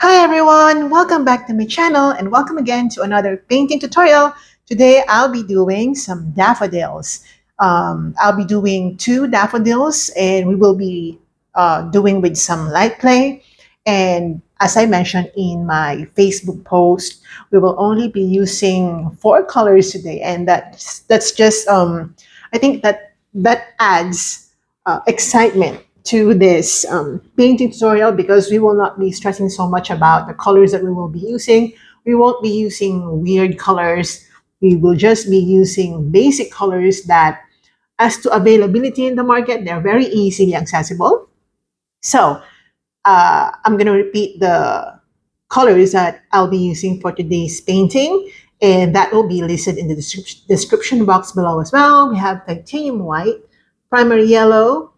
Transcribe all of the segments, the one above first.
Hi everyone, welcome back to my channel and welcome again to another painting tutorial. Today I'll be doing some daffodils. I'll be doing two daffodils and we will be doing with some light clay. And as I mentioned in my Facebook post, we will only be using four colors today, and that's just I think that adds excitement to this painting tutorial because we will not be stressing so much about the colors that we will be using. We won't be using weird colors. We will just be using basic colors that, as to availability in the market, they're very easily accessible. So I'm going to repeat the colors that I'll be using for today's painting, and that will be listed in the description box below as well. We have titanium white, primary yellow,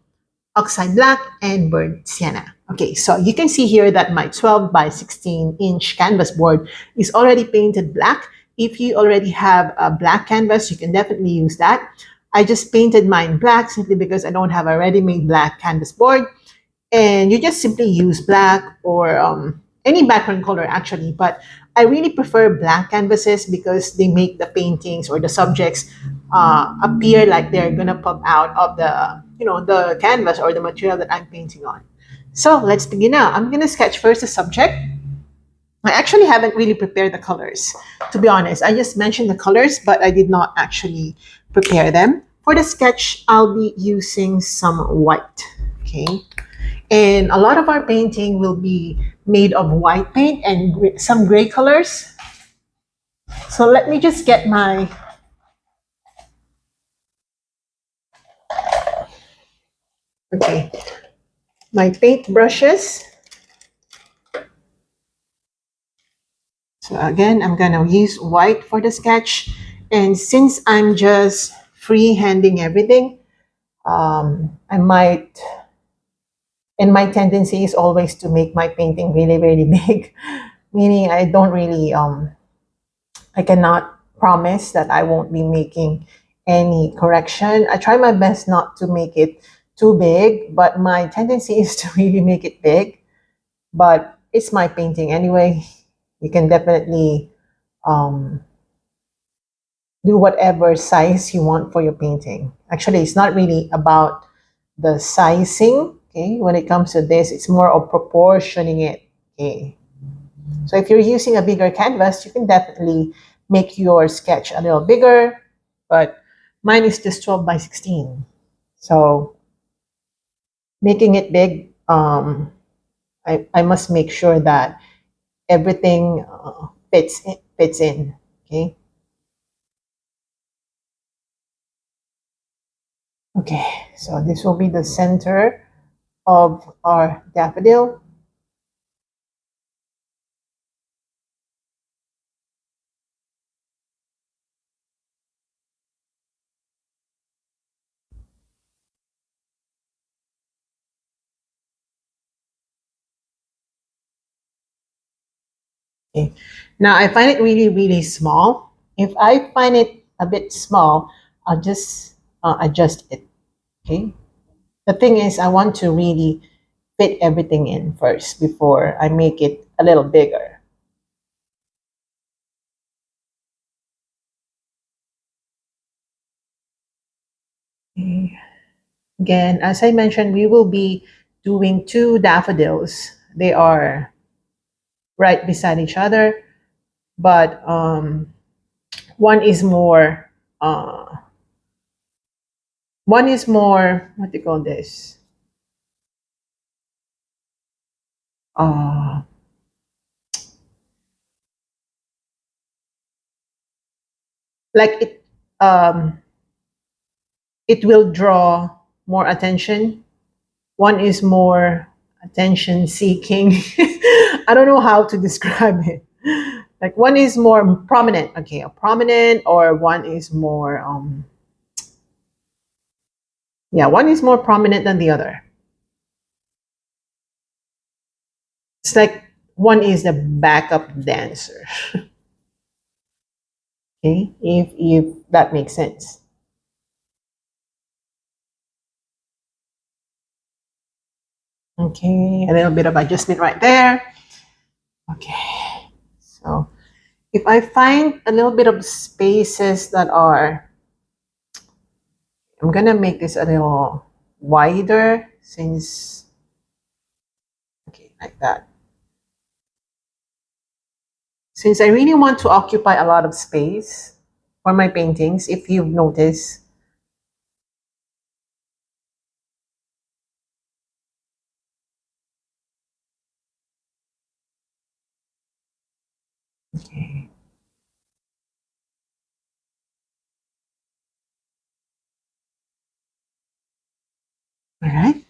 Oxide Black, and Burnt Sienna. Okay, so you can see here that my 12 by 16 inch canvas board is already painted black. If you already have a black canvas, you can definitely use that. I just painted mine black simply because I don't have a ready-made black canvas board. And you just simply use black or any background color actually. But I really prefer black canvases because they make the paintings or the subjects appear like they're gonna pop out of the canvas or the material that I'm painting on. So let's begin now. I'm gonna sketch first the subject. I actually haven't really prepared the colors, to be honest. I just mentioned the colors, but I did not actually prepare them. For the sketch, I'll be using some white. Okay. And a lot of our painting will be made of white paint and some gray colors. So let me just get okay, my paint brushes. So again, I'm gonna use white for the sketch. And since I'm just free-handing everything, I might, and my tendency is always to make my painting really, really big, meaning I cannot promise that I won't be making any correction. I try my best not to make it too big, but my tendency is to really make it big. But it's my painting anyway. You can definitely um, do whatever size you want for your painting. Actually, it's not really about the sizing. Okay, when it comes to this, it's more of proportioning it. Okay, so if you're using a bigger canvas, you can definitely make your sketch a little bigger, but mine is just 12 by 16. So making it big, I must make sure that everything fits in. Okay. Okay, so this will be the center of our daffodil. Okay. Now I find it really, really small. If I find it a bit small, I'll just adjust it. Okay. The thing is, I want to really fit everything in first before I make it a little bigger. Okay. Again, as I mentioned, we will be doing two daffodils. They are right beside each other, but one is more uh, what do you call this? Uh, like it will draw more attention. One is more attention seeking. I don't know how to describe it. Like one is more prominent, okay, a prominent, or one is more yeah, one is more prominent than the other. It's like one is the backup dancer. Okay, if that makes sense. Okay, a little bit of adjustment right there. Okay. So if I find a little bit of spaces that are, I'm gonna make this a little wider since, okay, like that. Since I really want to occupy a lot of space for my paintings, if you've noticed. Okay. All right.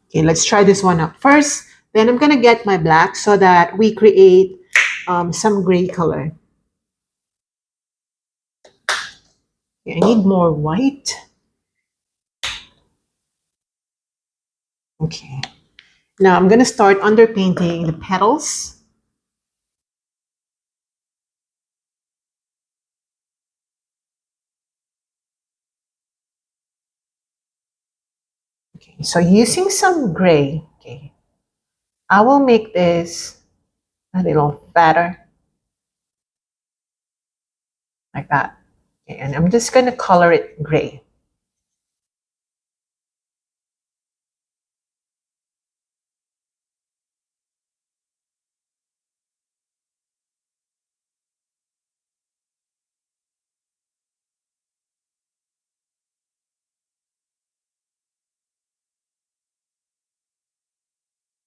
Okay, let's try this one up first. Then I'm gonna get my black so that we create some gray color. Okay, I need more white. Okay. Now I'm gonna start underpainting the petals. Okay, so using some gray, okay, I will make this a little fatter, like that. Okay, and I'm just gonna color it gray.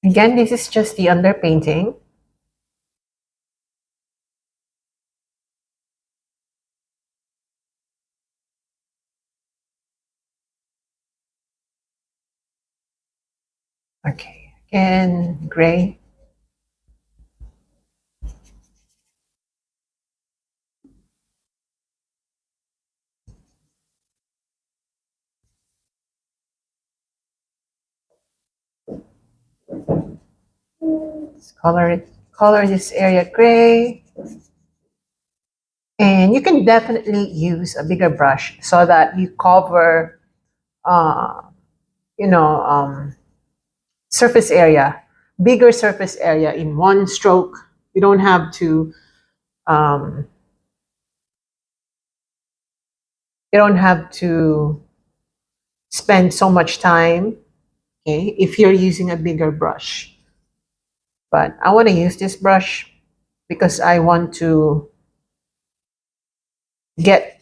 Again, this is just the underpainting. Okay, again, gray. Let's color this area gray. And you can definitely use a bigger brush so that you cover, uh, you know, surface area, bigger surface area in one stroke. You don't have to, um, you don't have to spend so much time, okay, if you're using a bigger brush. But I want to use this brush because I want to get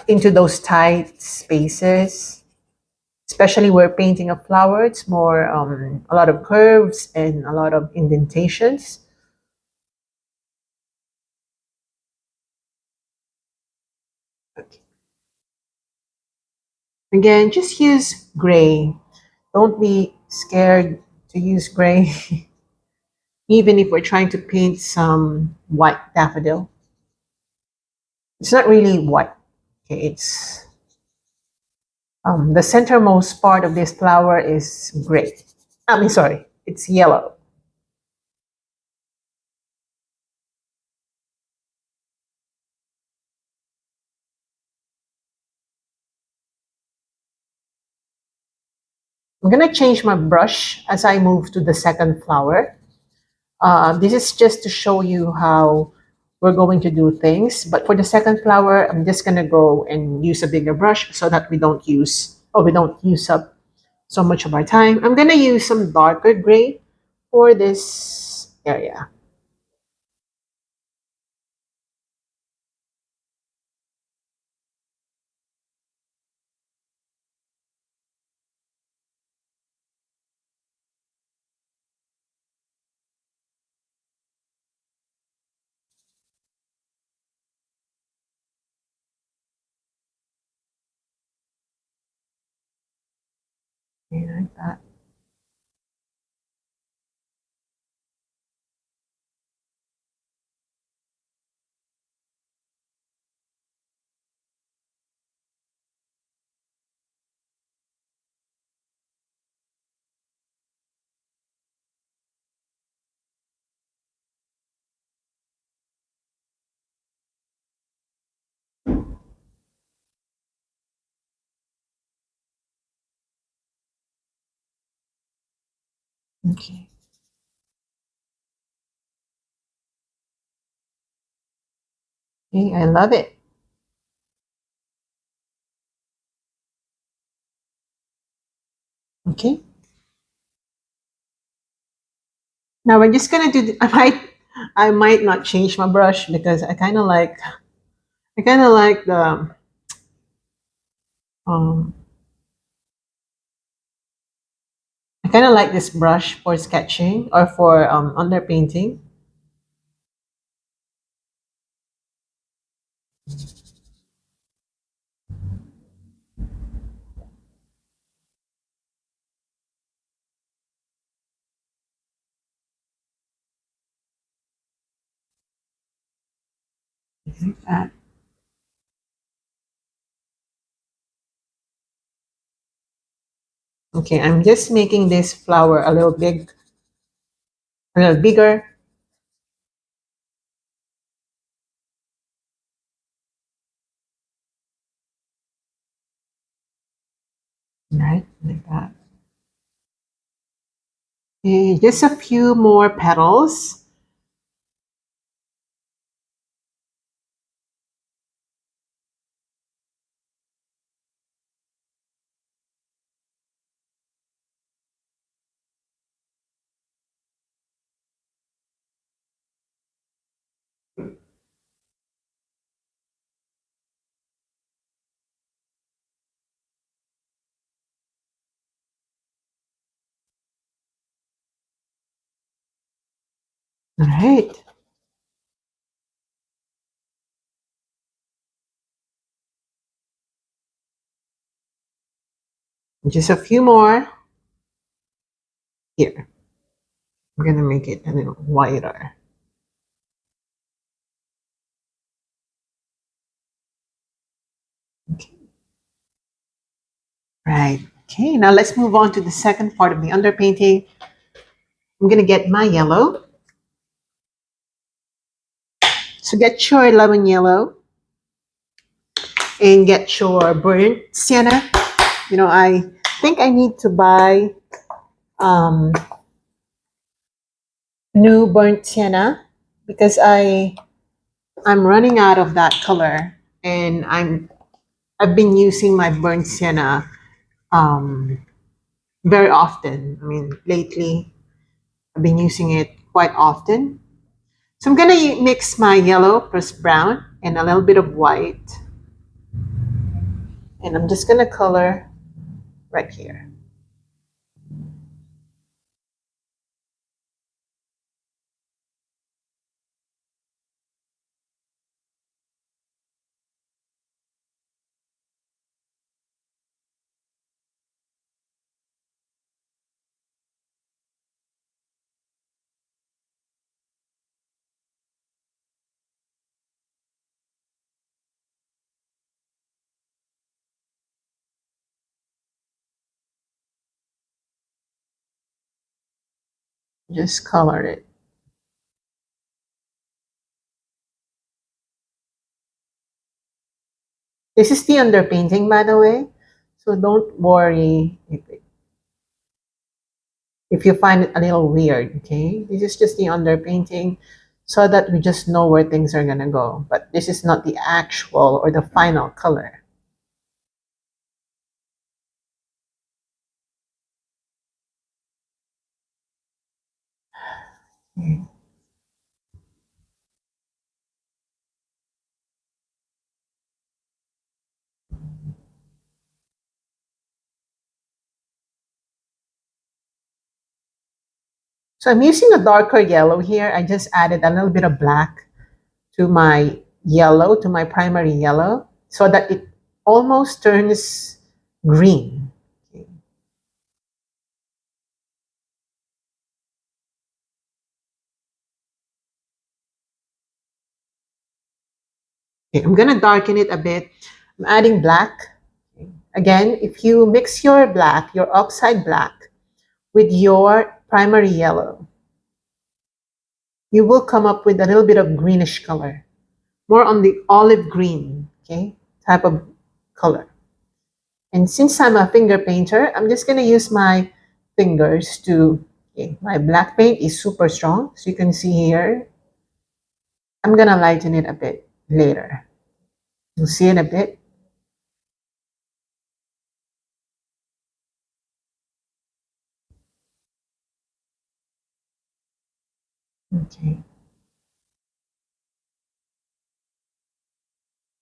into those tight spaces, especially where painting a flower. It's more a lot of curves and a lot of indentations. Okay. Again, just use gray. Don't be scared to use gray, even if we're trying to paint some white daffodil. It's not really white. Okay, it's the centermost part of this flower is gray. I mean, sorry, it's yellow. I'm gonna change my brush as I move to the second flower. This is just to show you how we're going to do things. But for the second flower, I'm just gonna go and use a bigger brush so that we don't use up so much of our time. I'm gonna use some darker gray for this area. Okay, like that. Okay. Okay, I love it. Okay. Now we're just gonna do. I might not change my brush because I kind of like the um I kind of like this brush for sketching or for underpainting. Like that. Okay, I'm just making this flower a little bigger. Right, like that. Okay, just a few more petals. All right, just a few more here. We're gonna make it a little wider. Okay. Right. Okay, now let's move on to the second part of the underpainting. I'm gonna get my yellow. So get your lemon yellow and get your burnt sienna. I think I need to buy um, new burnt sienna because I'm running out of that color, and I've been using my burnt sienna um, very often. I mean, lately I've been using it quite often. So I'm gonna mix my yellow plus brown and a little bit of white, and I'm just gonna color right here. Just color it. This is the underpainting, by the way, so don't worry if you find it a little weird. Okay, this is just the underpainting, so that we just know where things are gonna go. But this is not the actual or the final color. Okay. So I'm using a darker yellow here. I just added a little bit of black to my yellow, to my primary yellow, so that it almost turns green. Okay. Okay, I'm gonna darken it a bit. I'm adding black. Okay. Again, if you mix your black, your oxide black, with your primary yellow, you will come up with a little bit of greenish color, more on the olive green, okay, type of color. And since I'm a finger painter, I'm just gonna use my fingers to, okay, my black paint is super strong. So you can see here, I'm gonna lighten it a bit. later. You'll see in a bit. Okay,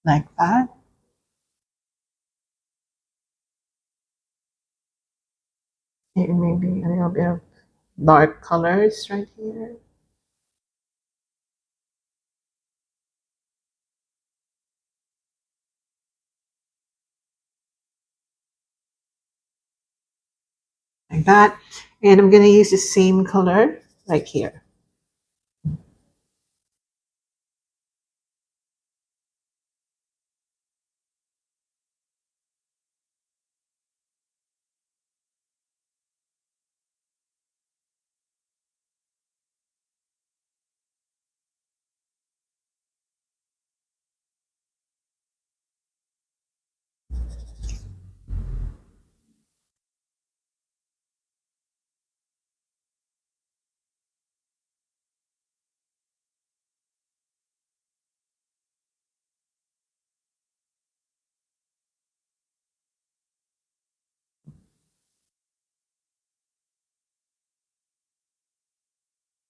like that. Here, maybe a little bit of dark colors right here. Like that. And I'm going to use the same color right here.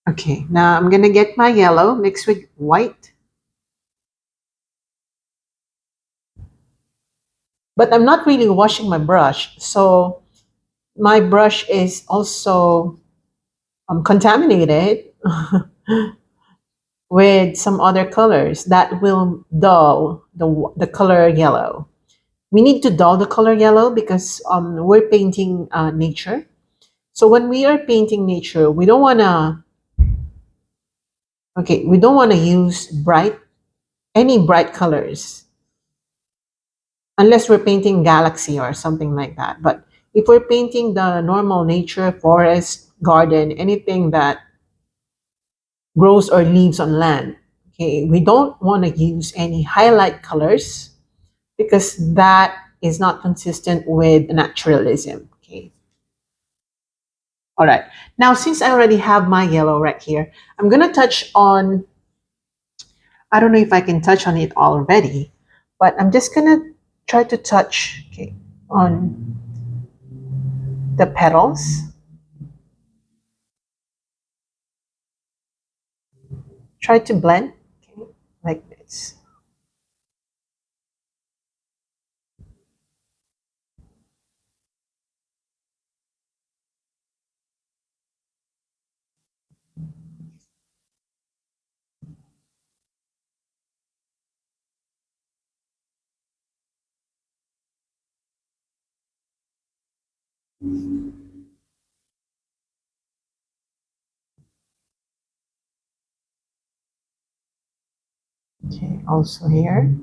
Okay, now I'm going to get my yellow mixed with white. But I'm not really washing my brush. So my brush is also contaminated with some other colors that will dull the color yellow. We need to dull the color yellow because we're painting nature. So when we are painting nature, we don't want to use any bright colors unless we're painting galaxy or something like that. But if we're painting the normal nature, forest, garden, anything that grows or leaves on land, okay, we don't want to use any highlight colors because that is not consistent with naturalism. Okay. All right. Now, since I already have my yellow right here, I'm going to touch on, I don't know if I can touch on it already, but I'm just going to try to touch, okay, on the petals. Try to blend, okay, like this. Okay, also here.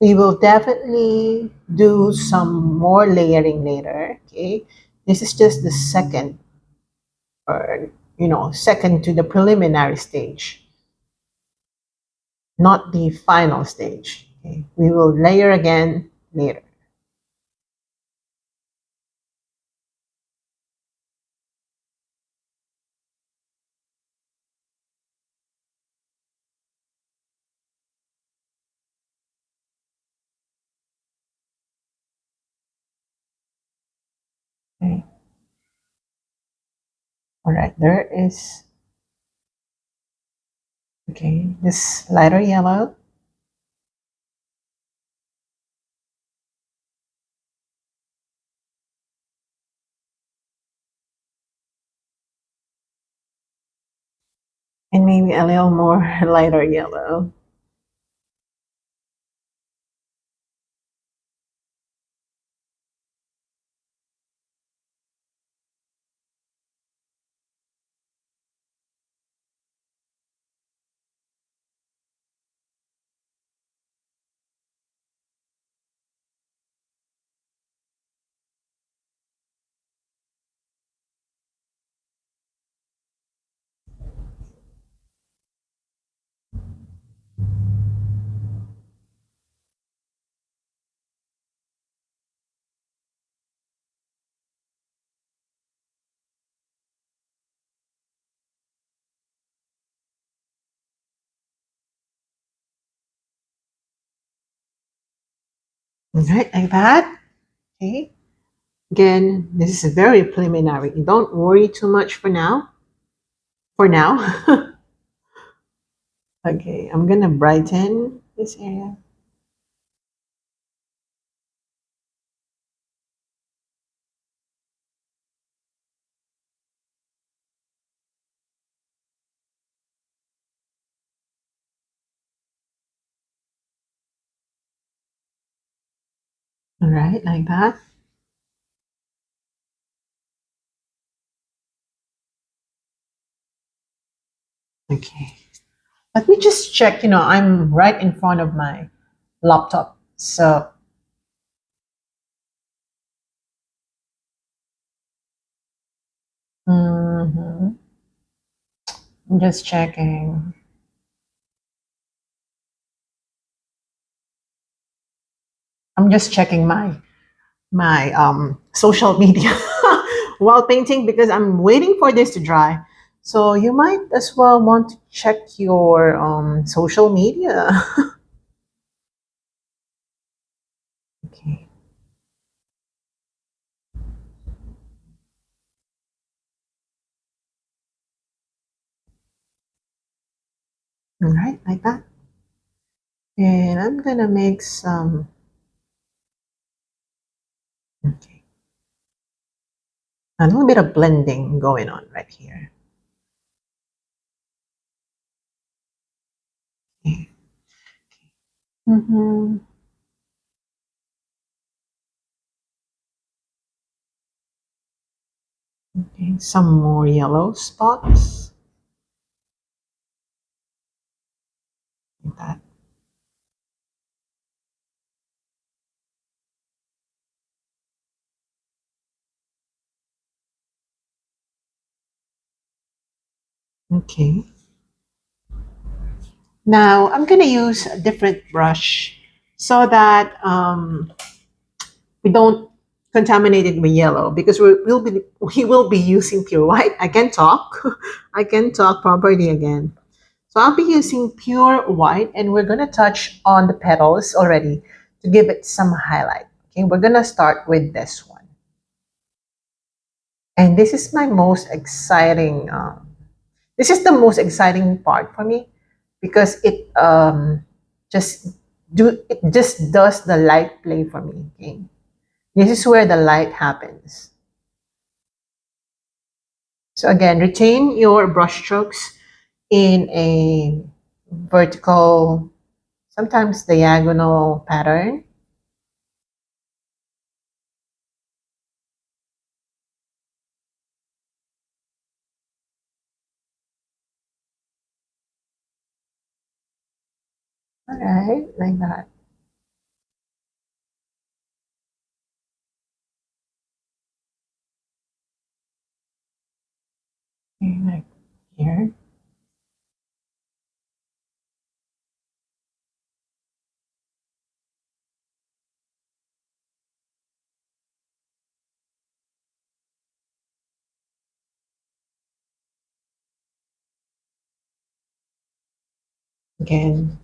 We will definitely do some more layering later, okay? This is just the second, or second to the preliminary stage, not the final stage. Okay? We will layer again later. Okay. All right, there is, okay, this lighter yellow. And maybe a little more lighter yellow. All right, like that. Okay. Again, this is very preliminary. Don't worry too much for now. For now. Okay, I'm gonna brighten this area. All right, like that. Okay. Let me just check. I'm right in front of my laptop. So, mhm, I'm just checking. I'm just checking my social media while painting because I'm waiting for this to dry. So you might as well want to check your social media. Okay. All right, like that. And I'm gonna make some. Okay. A little bit of blending going on right here. Okay. Mm-hmm. Okay. Some more yellow spots like that. Okay. Now I'm gonna use a different brush so that we don't contaminate it with yellow because we will be using pure white. I can talk. I can talk properly again. So I'll be using pure white and we're gonna touch on the petals already to give it some highlight. Okay, we're gonna start with this one. And this is my most exciting this is the most exciting part for me because just it just does the light play for me. Okay. This is where the light happens. So again, retain your brush strokes in a vertical, sometimes diagonal pattern. All right, like that. Okay, like here. Again.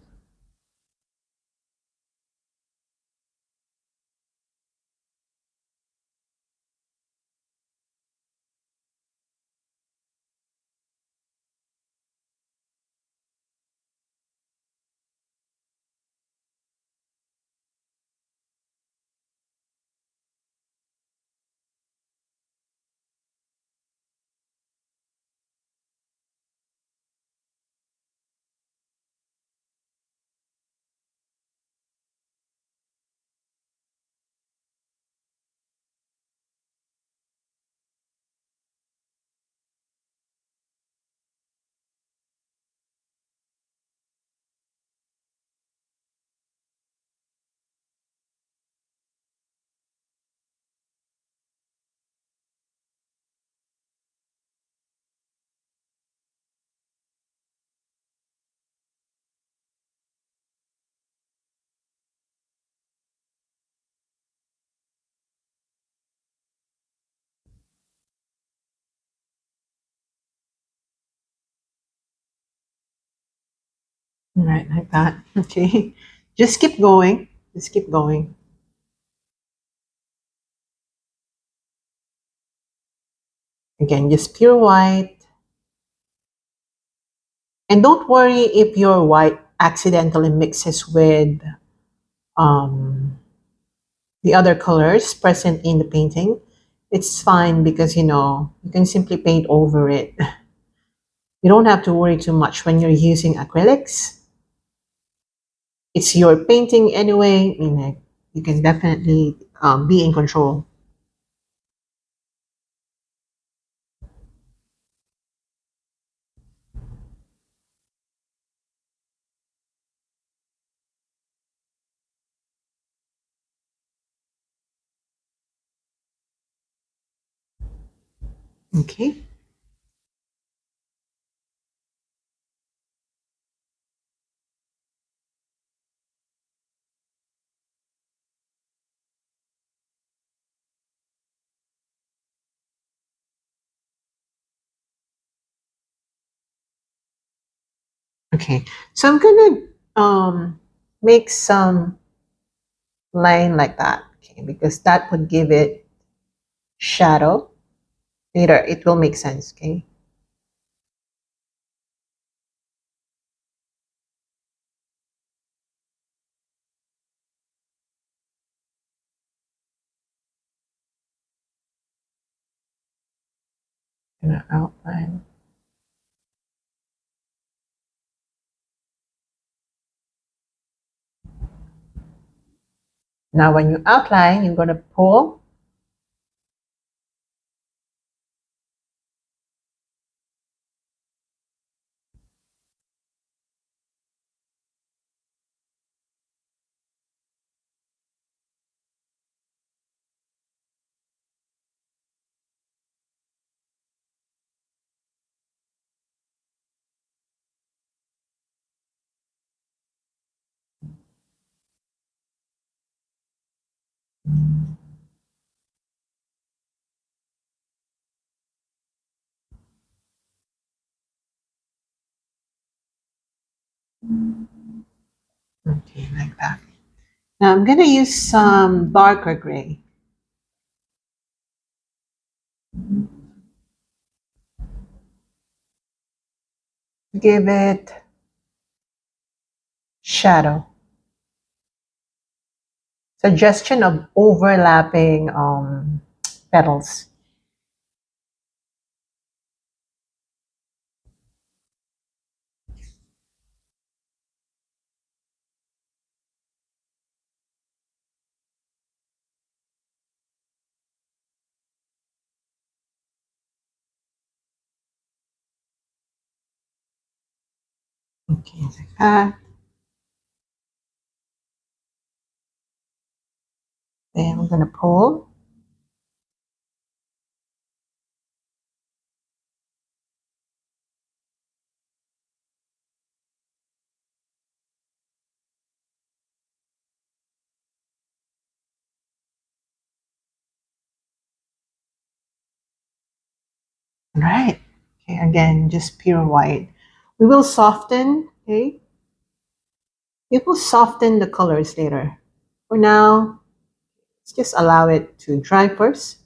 All right, like that. Okay. Just keep going. Just keep going. Again, just pure white. And don't worry if your white accidentally mixes with um, the other colors present in the painting. It's fine because, you can simply paint over it. You don't have to worry too much when you're using acrylics. It's your painting anyway. You can definitely be in control. Okay. Okay. So I'm gonna make some line like that. Okay, because that would give it shadow. Later, it will make sense. Okay. Gonna outline. Now, when you outline, you're gonna pull. Okay, like that. Now I'm gonna use some darker gray. Give it shadow. Suggestion of overlapping petals. Okay, like that. Then I'm gonna pull. Right. Okay, again, just pure white. We will soften, okay? We will soften the colors later. For now, let's just allow it to dry first.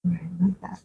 Right, like that.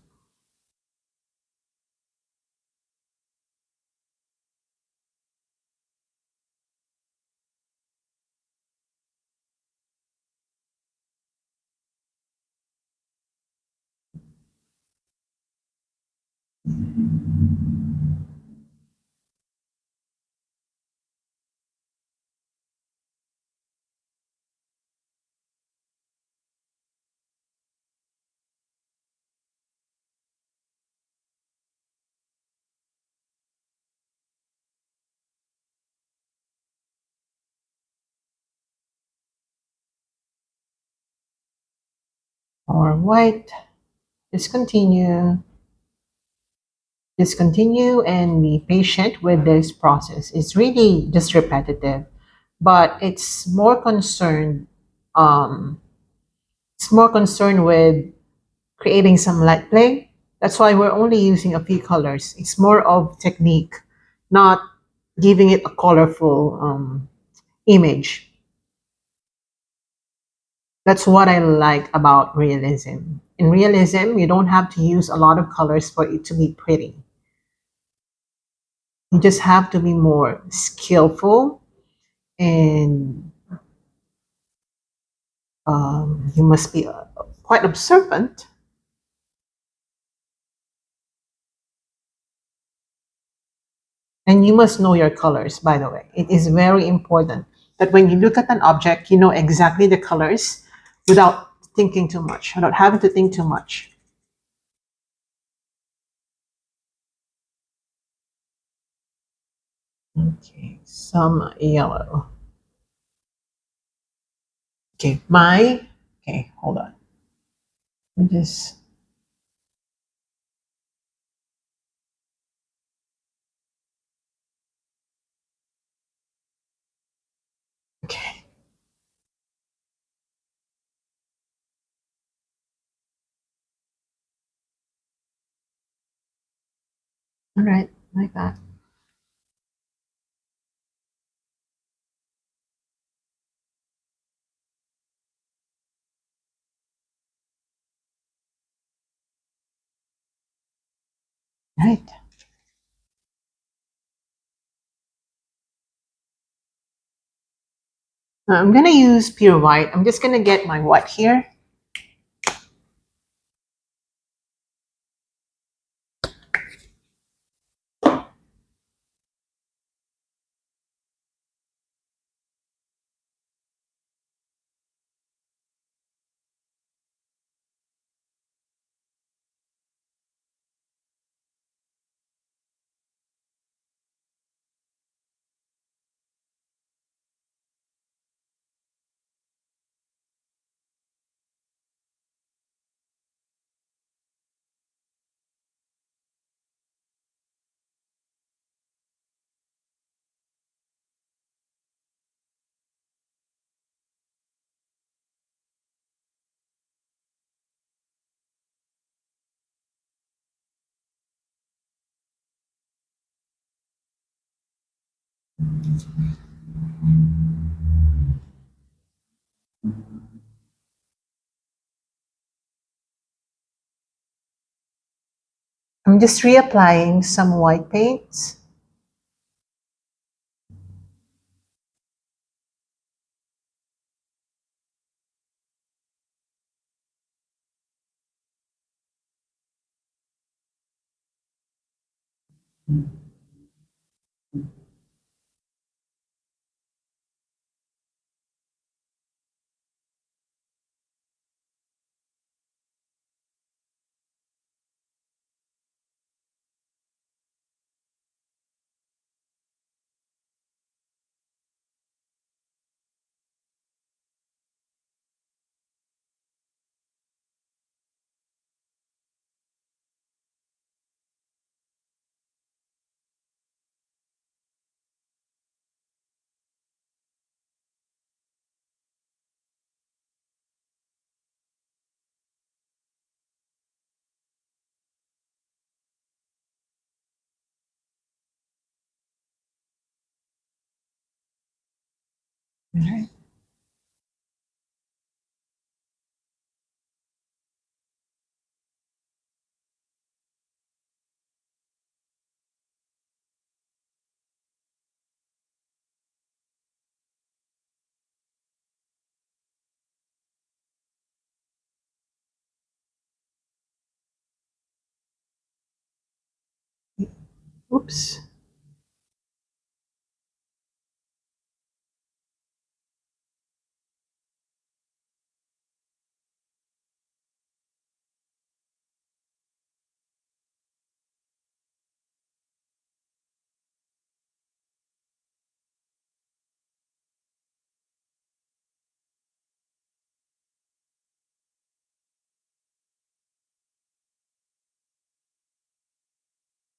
Or white. Just continue. Just continue and be patient with this process. It's really just repetitive, but um, it's more concerned with creating some light play. That's why we're only using a few colors. It's more of technique, not giving it a colorful image. That's what I like about realism. In realism, you don't have to use a lot of colors for it to be pretty. You just have to be more skillful, and you must be quite observant. And you must know your colors, by the way. It is very important that when you look at an object, you know exactly the colors without thinking too much, without having to think too much. Okay, some yellow. Okay, okay, hold on. Let me just, okay, all right, like that. Right. I'm gonna use pure white. I'm just gonna get my white here. I'm just reapplying some white paints. All right. Oops.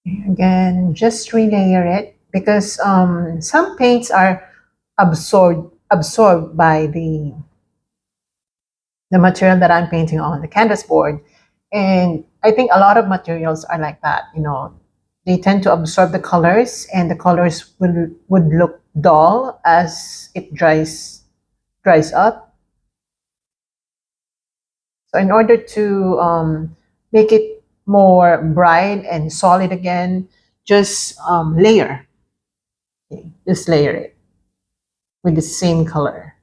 Again, just relayer it because some paints are absorbed by the material that I'm painting on the canvas board. And I think a lot of materials are like that, you know, they tend to absorb the colors, and the colors would look dull as it dries up. So in order to make it more bright and solid again, just layer. Okay, just layer it with the same color.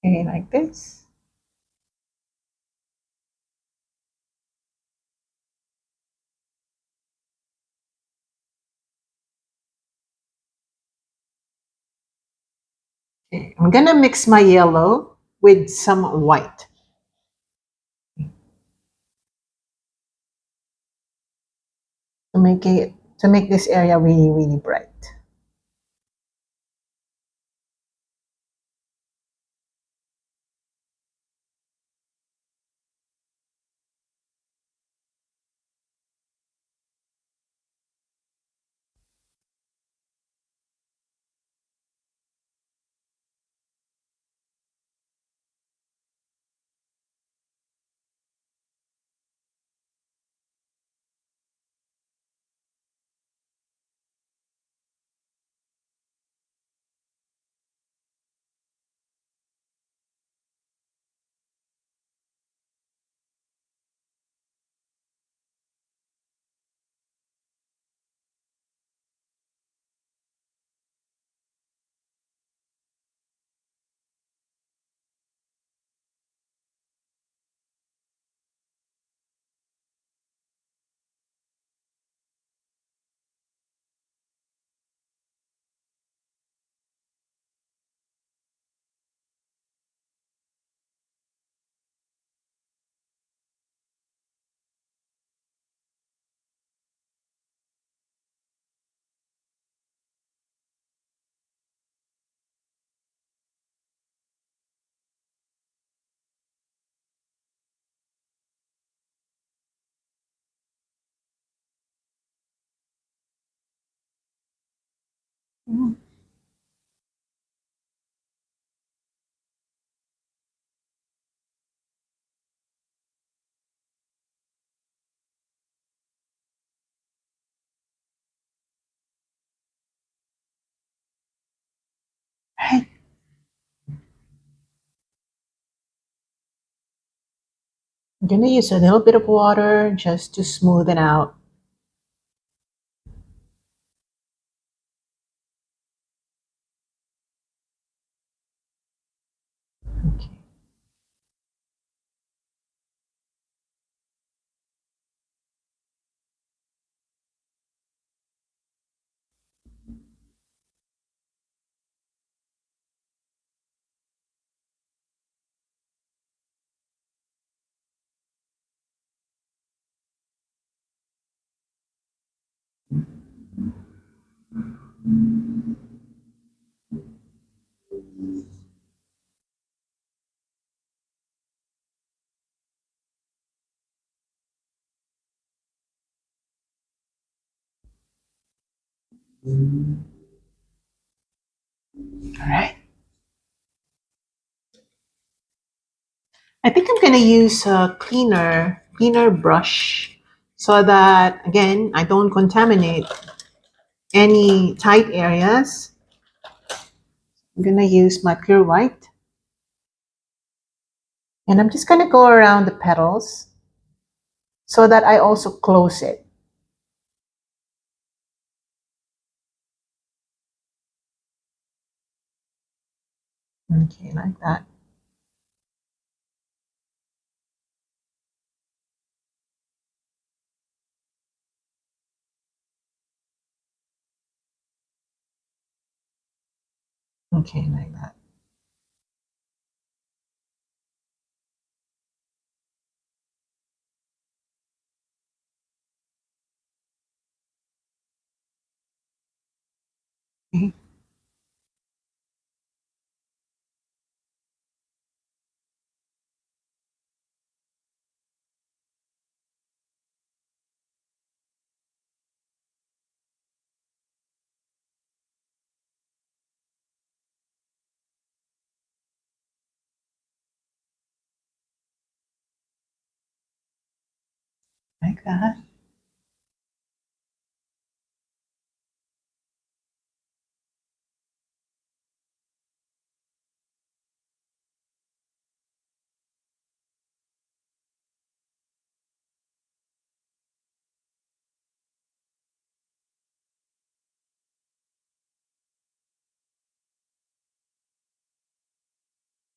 Okay, like this. Okay, I'm gonna mix my yellow with some white to make this area really, really bright. Mm. Right. I'm gonna use a little bit of water just to smooth it out. Okay. All right. I think I'm gonna use a cleaner brush so that again I don't contaminate any tight areas. I'm gonna use my pure white, and I'm just gonna go around the petals so that I also close it. Okay, like that. Okay, like that. Okay. Like that.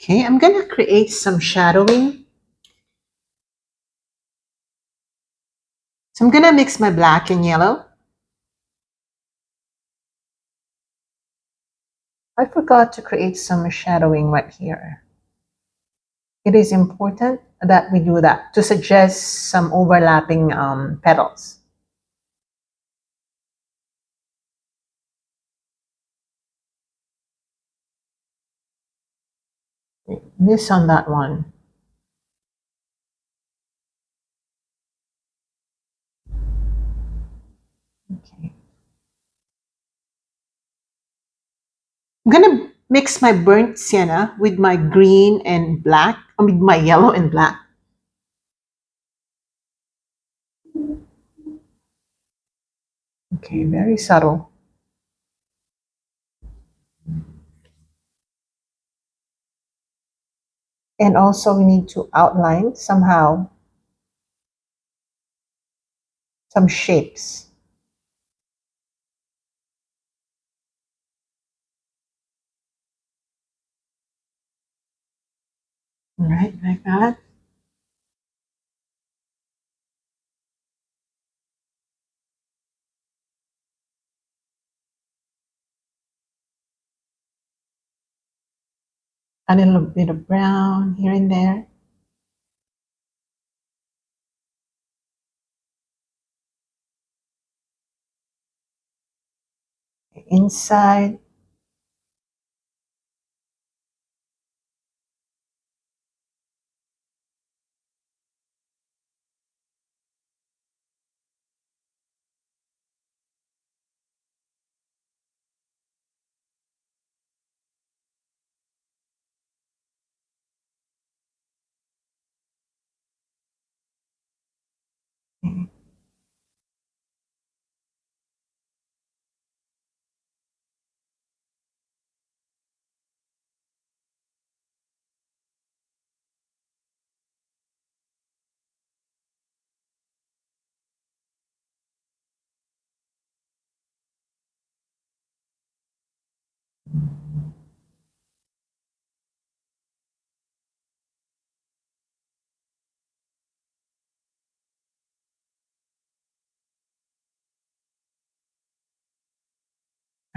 Okay, I'm gonna create some shadowing. So I'm gonna mix my black and yellow. I forgot to create some shadowing right here. It is important that we do that to suggest some overlapping petals. This on that one. Okay. I'm gonna mix my burnt sienna with my green and black, with my yellow and black. Okay, very subtle. And also we need to outline somehow some shapes. All right, like that. A little bit of brown here and there. Inside.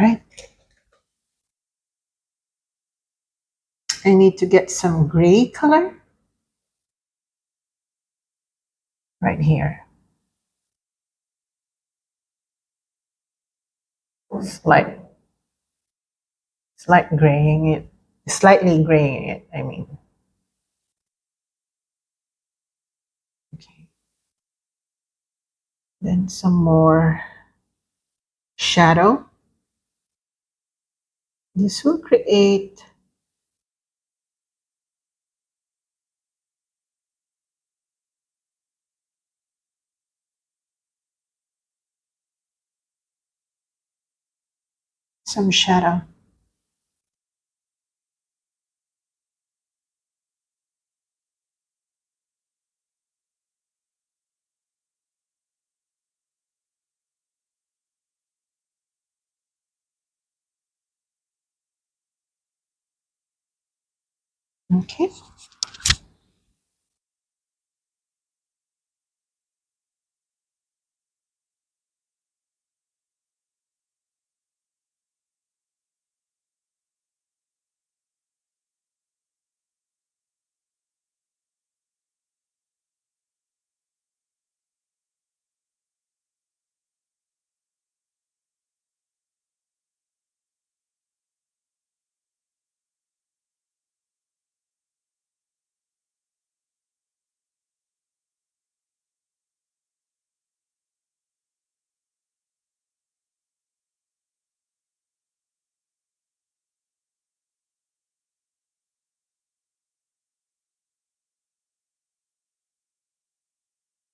Right. I need to get some gray color right here. Slight, slight graying it, slightly graying it, I mean. Okay. Then some more shadow. This will create some shadow. Okay.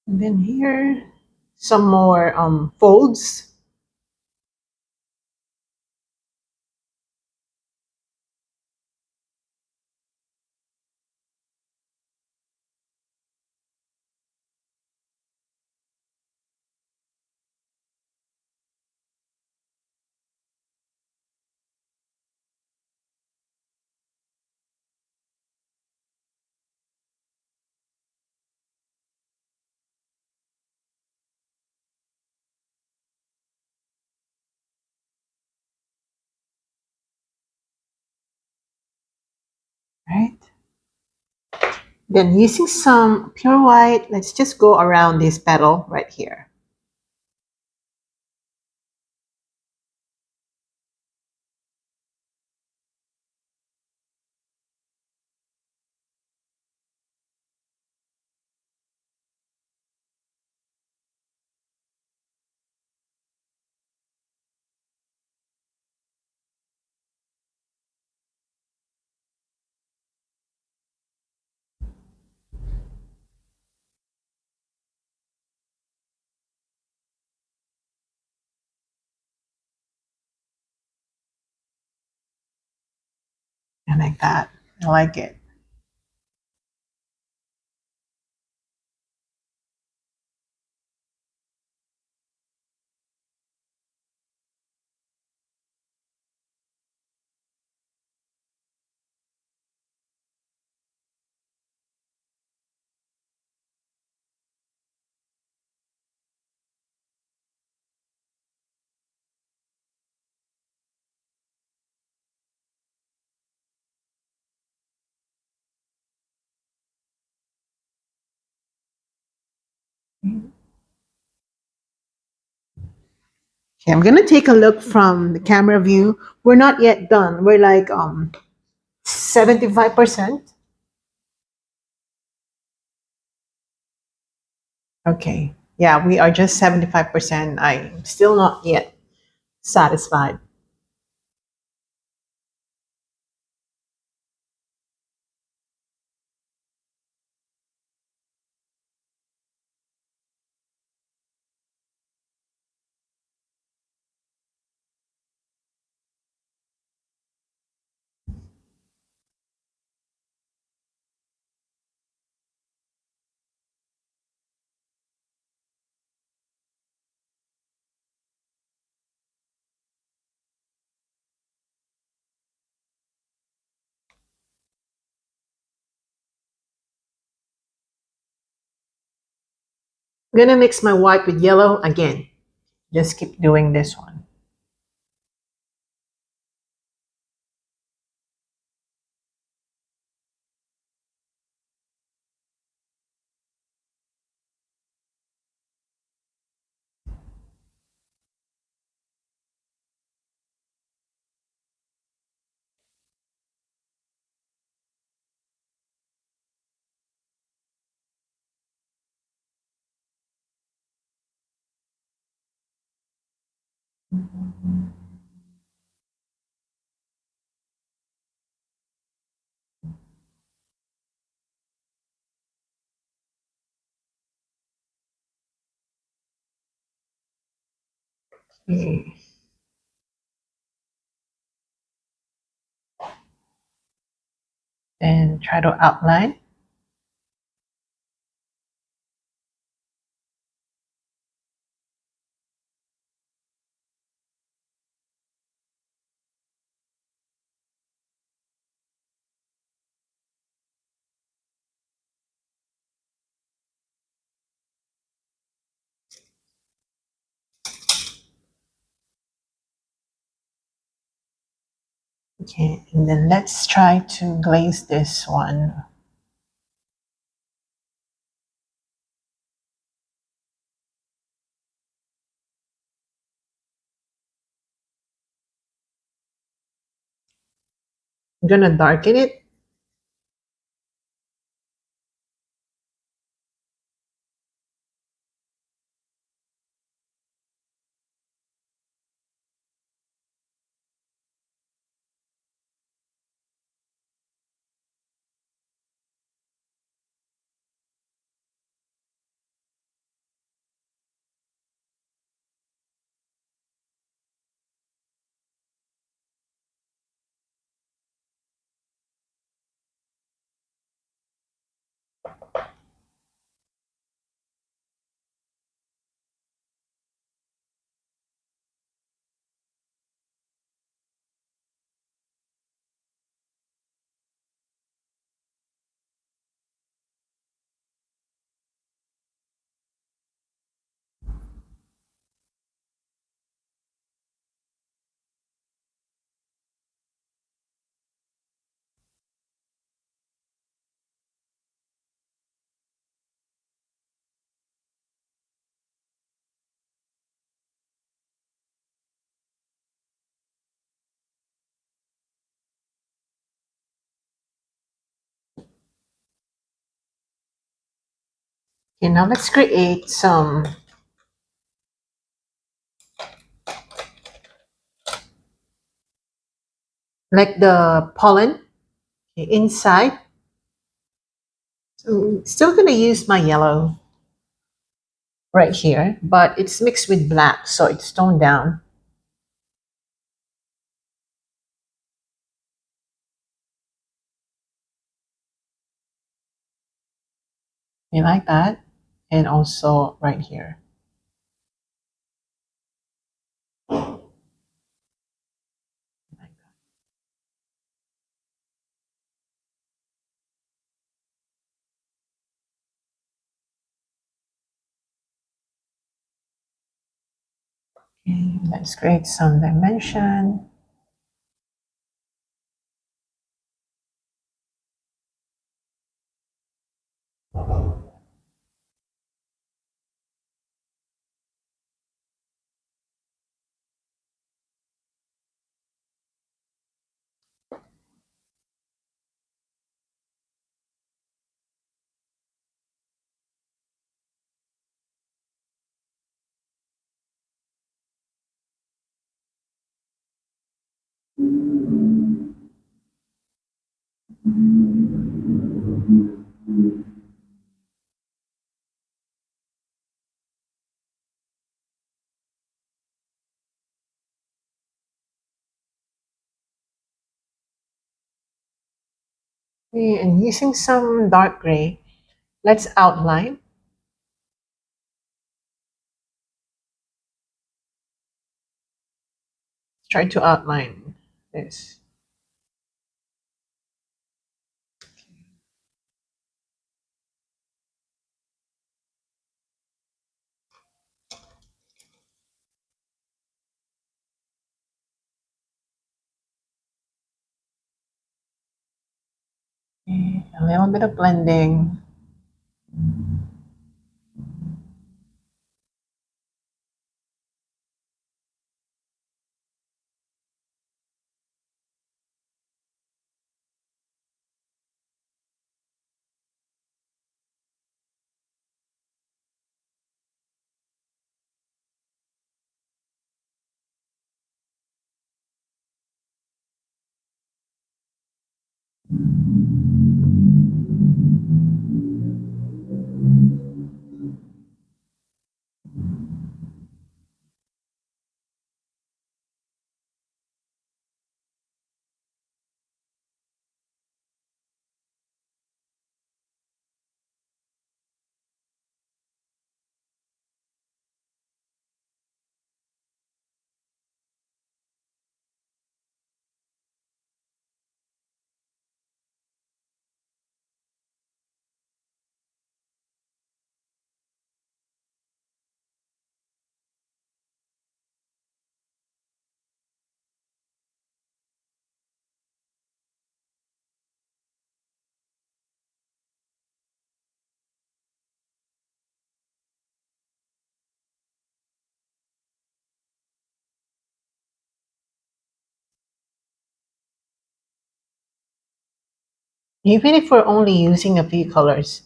And then here, some more folds. Right? Then using some pure white, let's just go around this petal right here. And like that. I like it. Okay, I'm gonna take a look from the camera view. We're not yet done. We're like 75%. Okay. Yeah, we are just 75%. I'm still not yet satisfied. I'm gonna mix my white with yellow again. Just keep doing this one. Okay. And try to outline. Okay, and then let's try to glaze this one. I'm gonna darken it. Okay, now let's create some, like the pollen, okay, inside. So still gonna use my yellow right here, but it's mixed with black, so it's toned down. You like that? And also right here. Okay, let's create some dimension. Okay, and using some dark gray, let's outline. Try to outline this. Okay, a little bit of blending. Even if we're only using a few colors,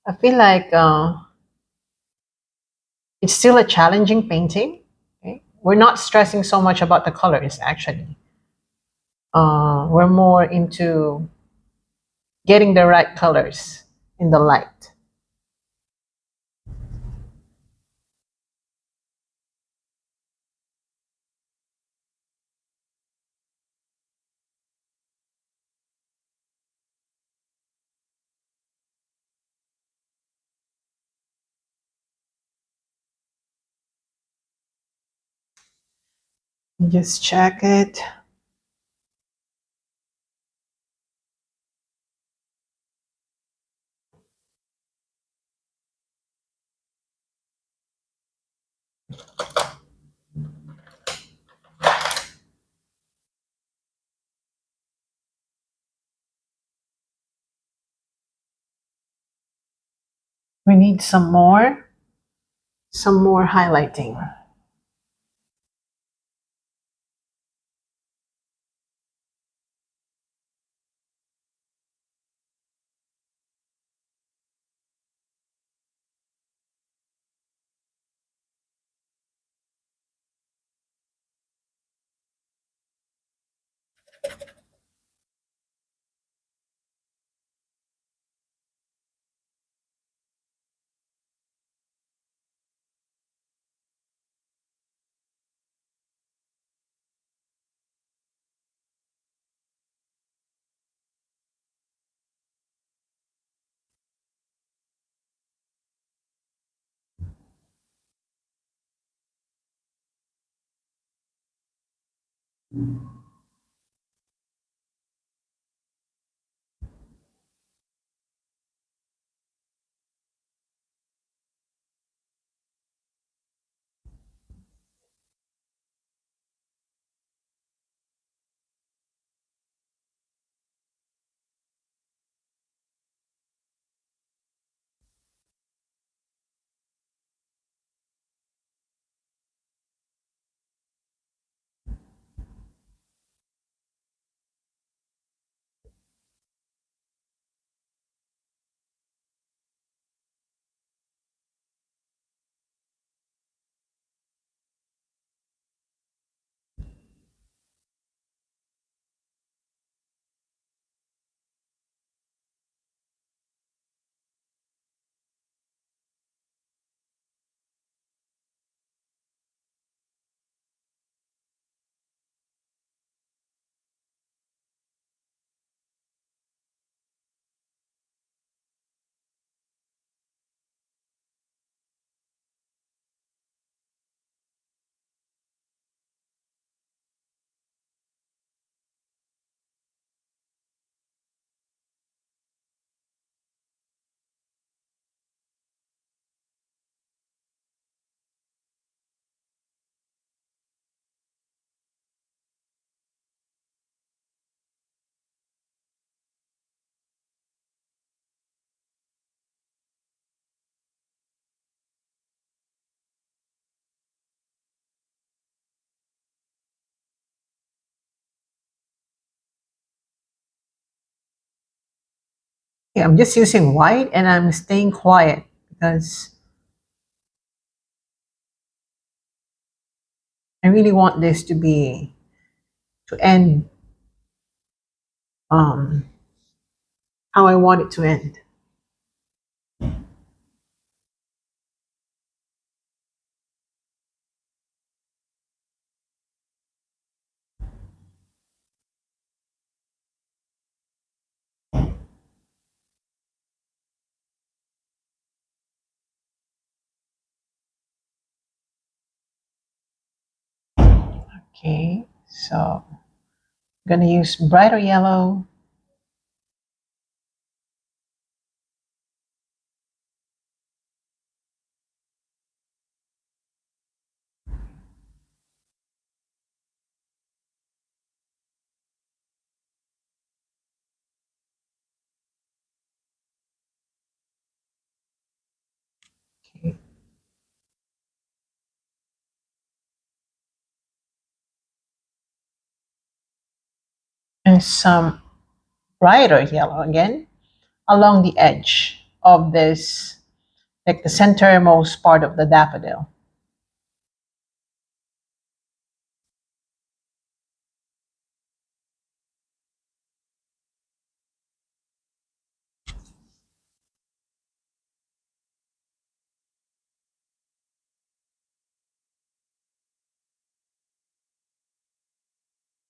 I feel like it's still a challenging painting. Okay? We're not stressing so much about the colors, actually. We're more into getting the right colors in the light. Just check it. We need some more highlighting. Yeah, I'm just using white and I'm staying quiet because I really want this to end um, how I want it to end. Okay, so I'm gonna use brighter yellow. Okay. And some brighter yellow again along the edge of this, like the centermost part of the daffodil.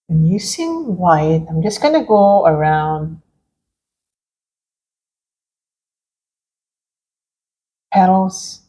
And using white, I'm just gonna go around petals.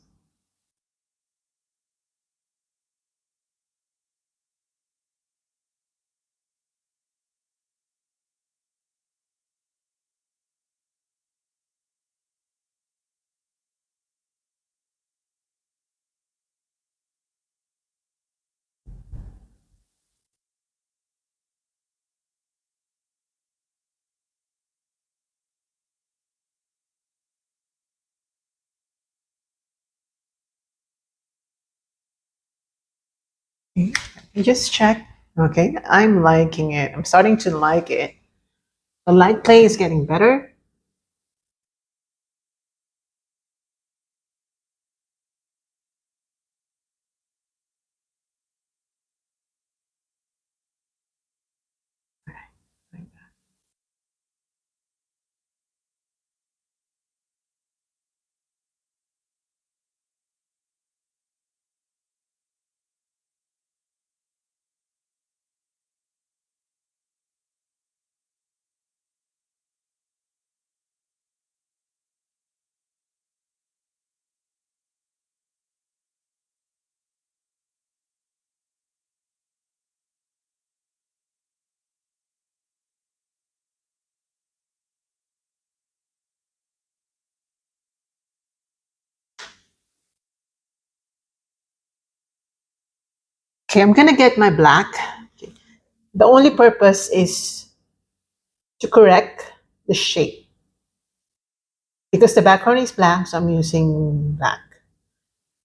Okay, let me just check. Okay, I'm liking it. I'm starting to like it. The light play is getting better. Okay, I'm gonna get my black. Okay. The only purpose is to correct the shape because the background is black, so I'm using black.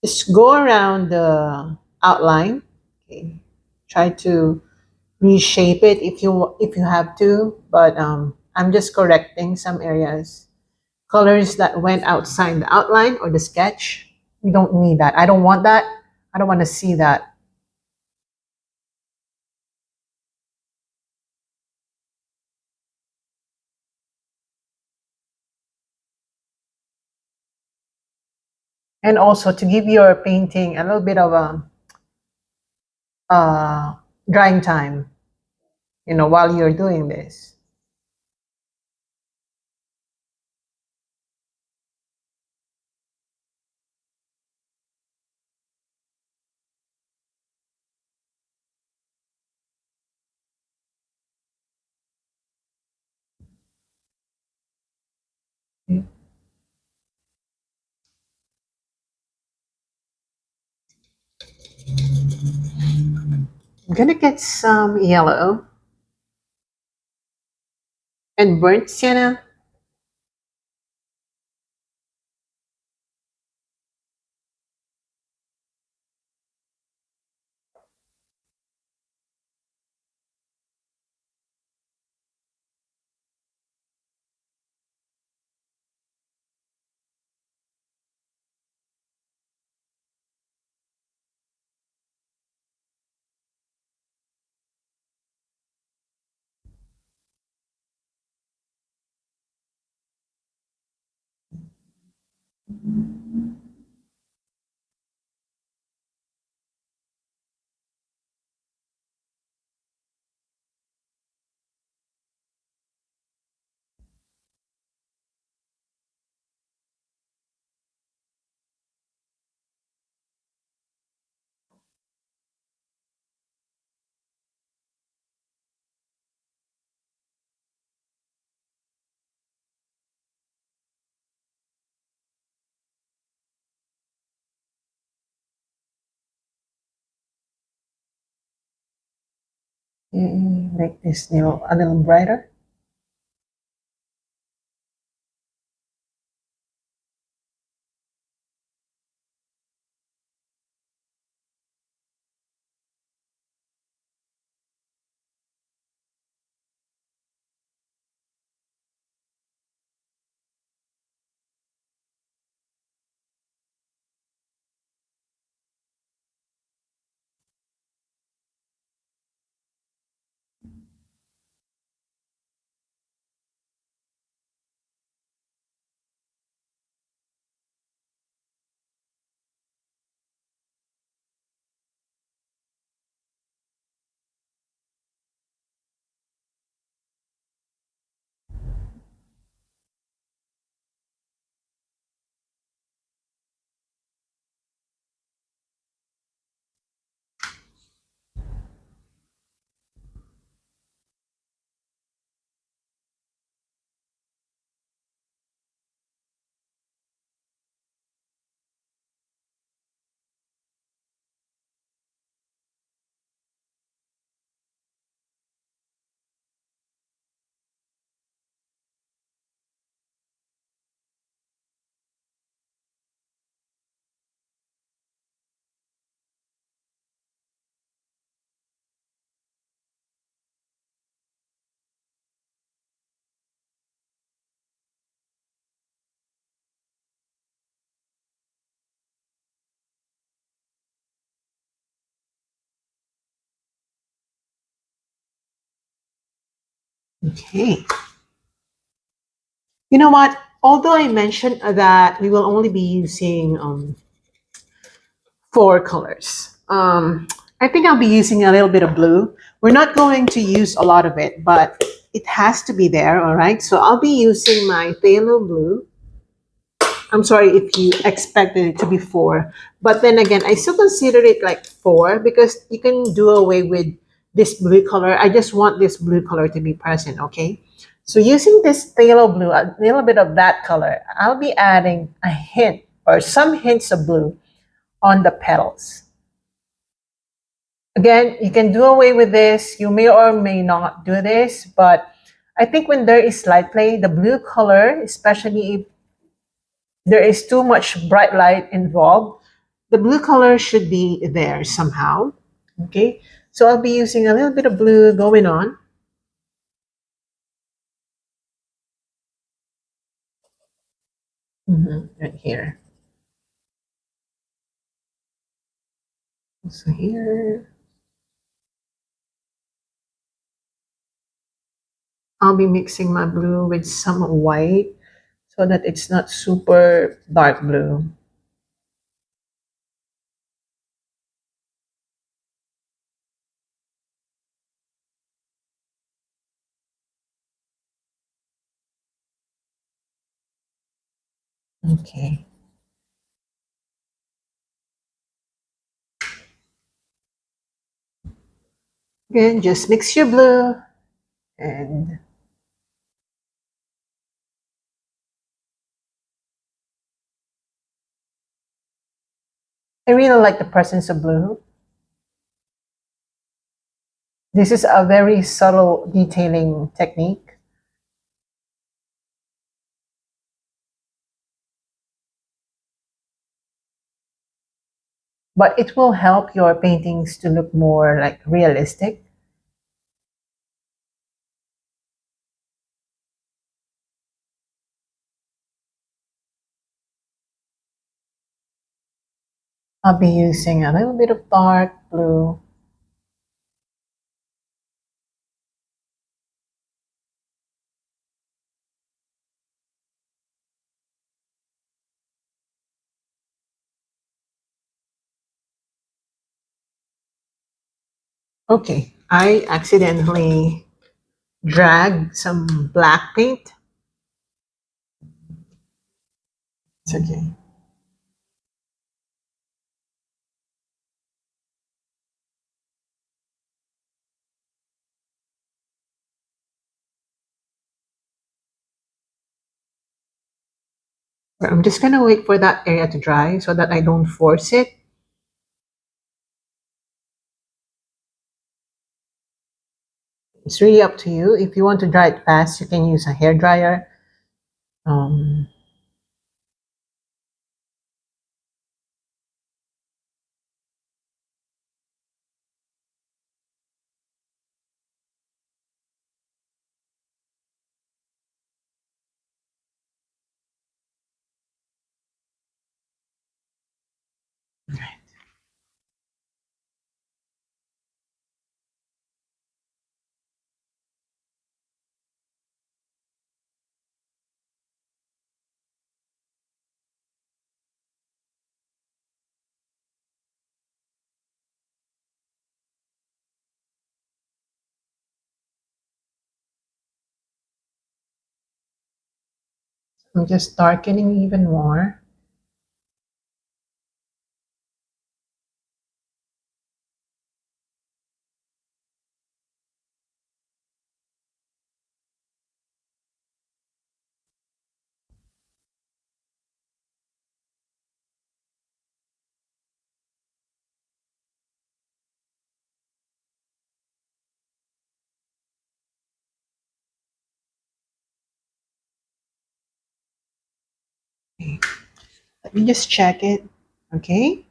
Just go around the outline. Okay. Try to reshape it if you have to, but I'm just correcting some areas. Colors that went outside the outline or the sketch. We don't need that. I don't want that. I don't want to see that. And also to give your painting a little bit of a uh, drying time, while you're doing this. Okay. I'm gonna get some yellow and burnt sienna. Make this a little brighter. Okay. You know what? Although I mentioned that we will only be using four colors, I think I'll be using a little bit of blue. We're not going to use a lot of it, but it has to be there, all right? So I'll be using my phthalo blue. I'm sorry if you expected it to be four, but then again, I still consider it like four because you can do away with this blue color. I just want this blue color to be present, okay? So using this phthalo blue, a little bit of that color, I'll be adding a hint or some hints of blue on the petals. Again, you can do away with this. You may or may not do this, but I think when there is light play, the blue color, especially if there is too much bright light involved, the blue color should be there somehow. Okay, so I'll be using a little bit of blue going on. Right here. So here, I'll be mixing my blue with some white so that it's not super dark blue. Okay. Again, just mix your blue and I really like the presence of blue. This is a very subtle detailing technique, but it will help your paintings to look more like realistic. I'll be using a little bit of dark blue. Okay, I accidentally dragged some black paint. It's okay. I'm just gonna wait for that area to dry so that I don't force it. It's really up to you. If you want to dry it fast, you can use a hair dryer. Um, I'm just darkening even more. Okay. Let me just check it. Okay.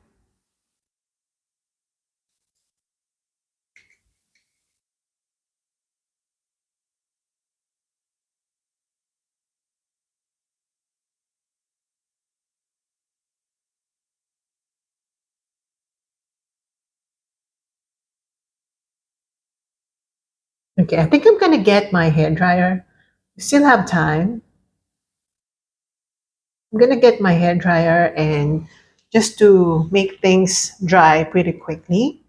Okay, I think I'm gonna get my hair dryer. We still have time. I'm gonna get my hair dryer and just to make things dry pretty quickly.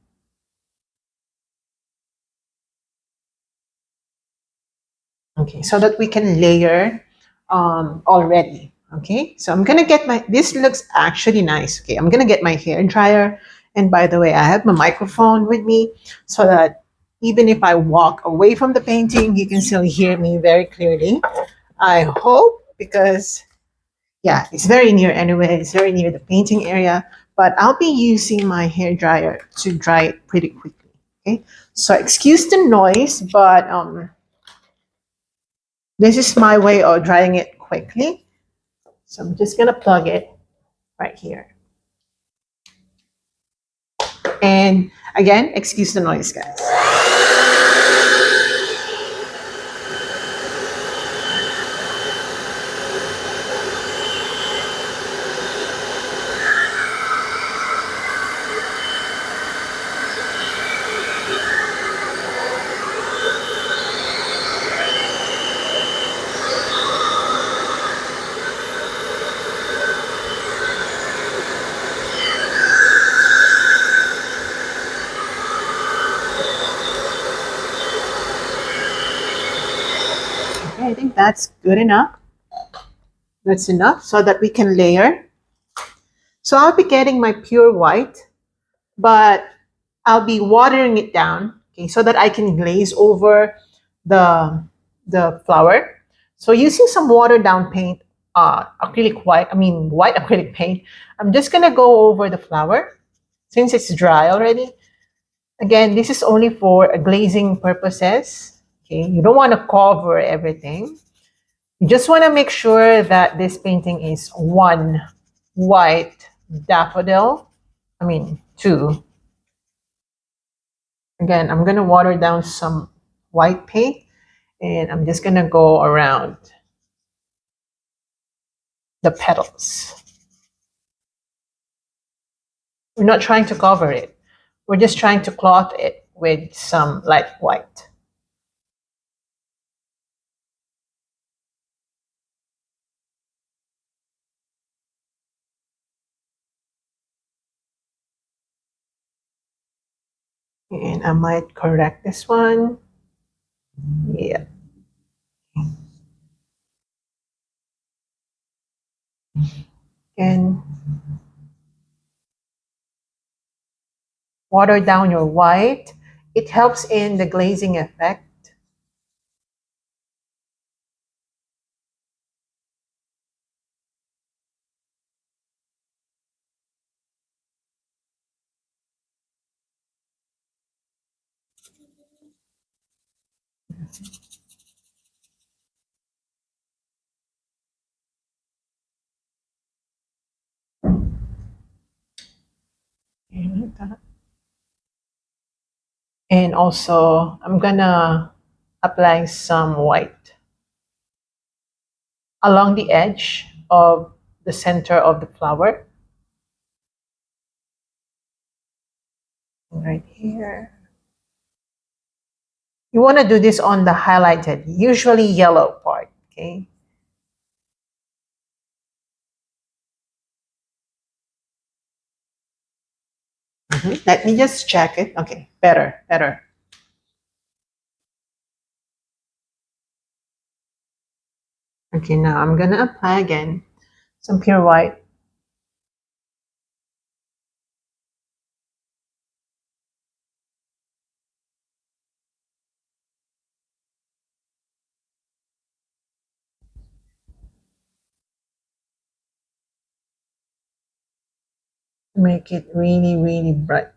Okay, so that we can layer already. Okay, so I'm gonna get my, this looks actually nice. Okay, I'm gonna get my hair dryer. And by the way, I have my microphone with me so that even if I walk away from the painting, you can still hear me very clearly. I hope, because yeah, it's very near anyway. It's very near the painting area, but I'll be using my hair dryer to dry it pretty quickly. Okay, so excuse the noise, but this is my way of drying it quickly. So I'm just gonna plug it right here. And again, excuse the noise, guys. Okay, I think that's good enough. That's enough so that we can layer. So I'll be getting my pure white, but I'll be watering it down, okay, so that I can glaze over the the flower. So using some watered down paint, acrylic white, I mean white acrylic paint, I'm just gonna go over the flower since it's dry already. Again, this is only for glazing purposes. Okay, you don't want to cover everything. You just want to make sure that this painting is one white daffodil. I mean, two. Again, I'm going to water down some white paint and I'm just going to go around the petals. We're not trying to cover it. We're just trying to cloth it with some light white. And I might correct this one. Yeah. And water down your white. It helps in the glazing effect. Like that. And also, I'm gonna apply some white along the edge of the center of the flower. Right here. You want to do this on the highlighted, usually yellow part, okay? Let me just check it. Okay, better, better. Okay, now I'm gonna apply again some pure white. Make it really, really bright.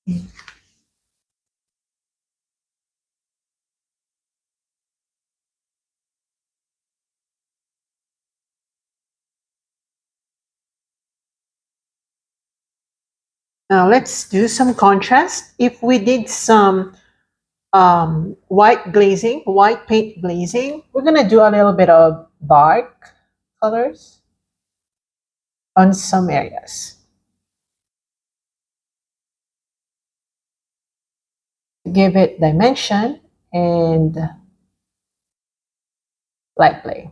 Now let's do some contrast. If we did some white glazing, white paint glazing, we're gonna do a little bit of dark colors on some areas to give it dimension and light play.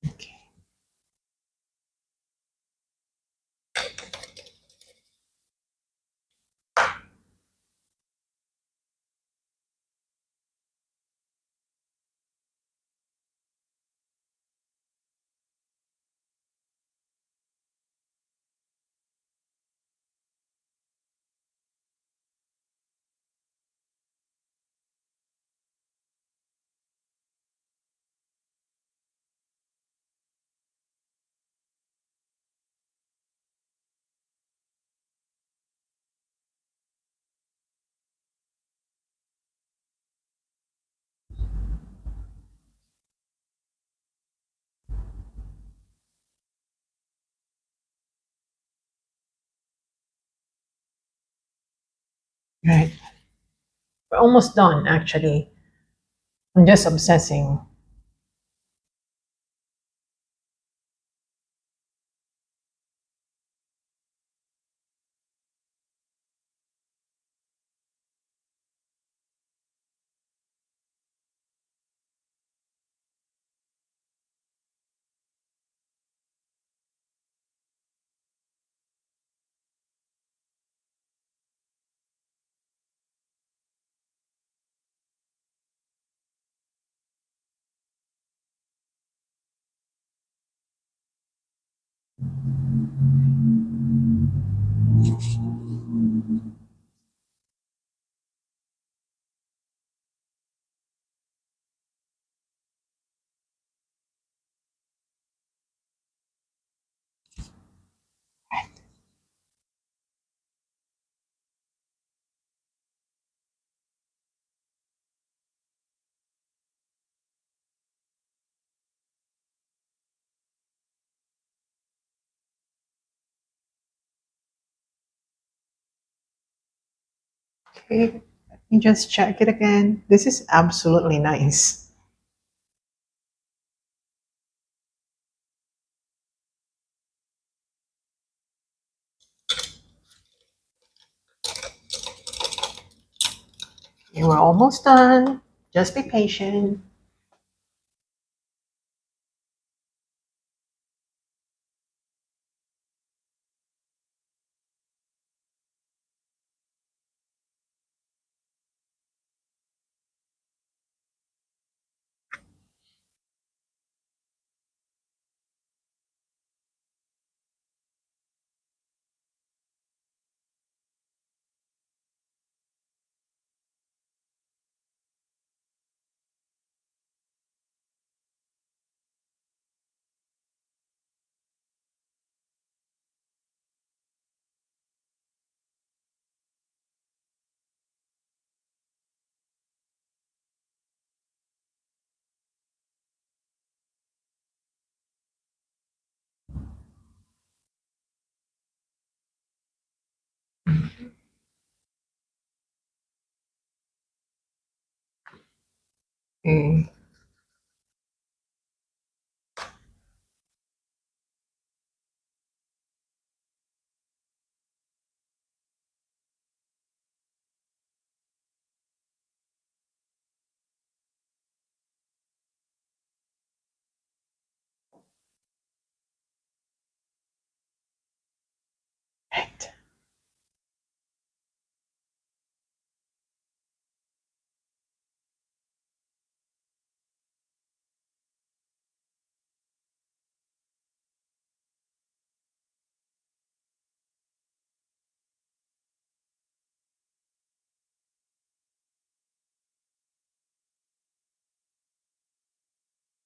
Okay. Right. We're almost done actually. I'm just obsessing. Okay. Let me just check it again. This is absolutely nice. And we're almost done. Just be patient. Okay.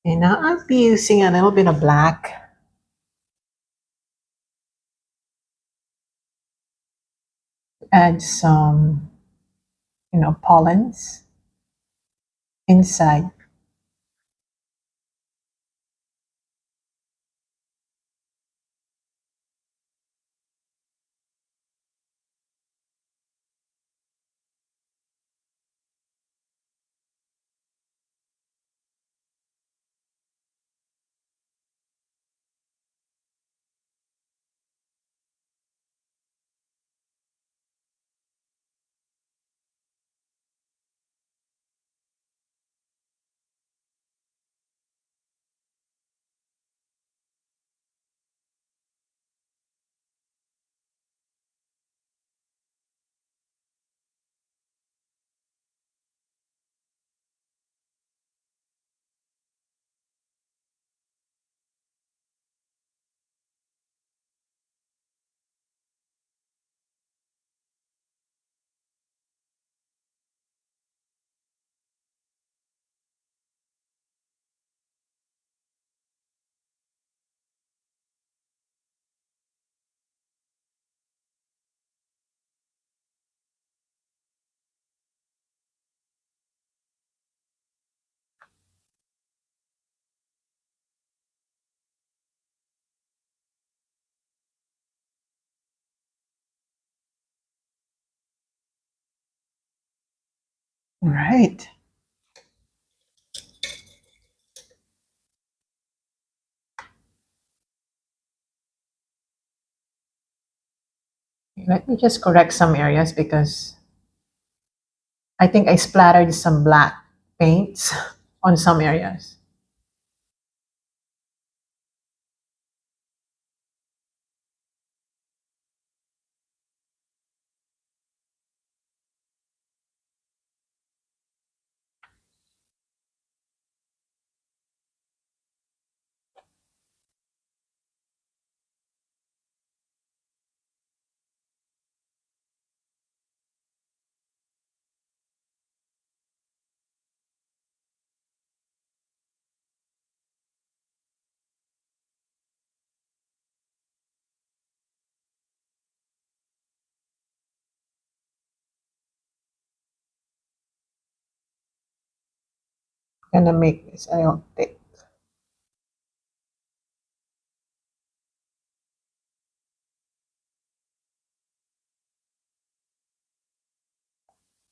And now I'll be using a little bit of black. Add some, pollens inside. All right. Let me just correct some areas because I think I splattered some black paints on some areas. Gonna make this a little thick.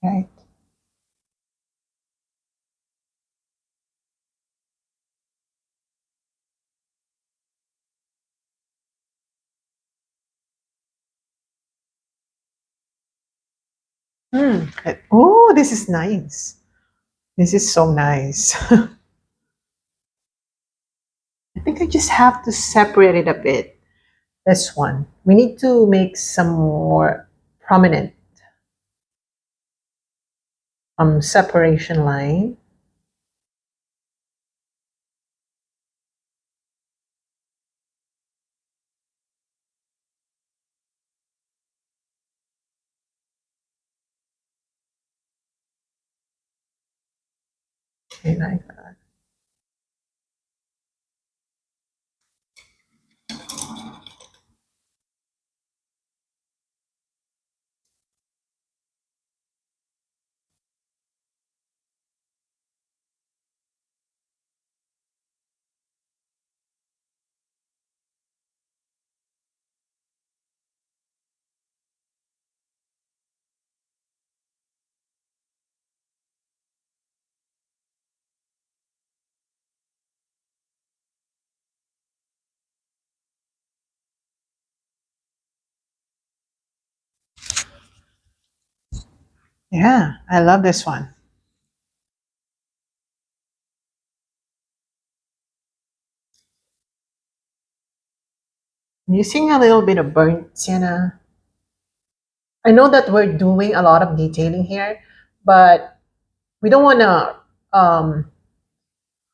Right. Oh, this is nice. This is so nice. I think I just have to separate it a bit. This one. We need to make some more prominent separation line. Okay, like that. Yeah, I love this one. I'm using a little bit of burnt sienna. I know that we're doing a lot of detailing here, but we don't want to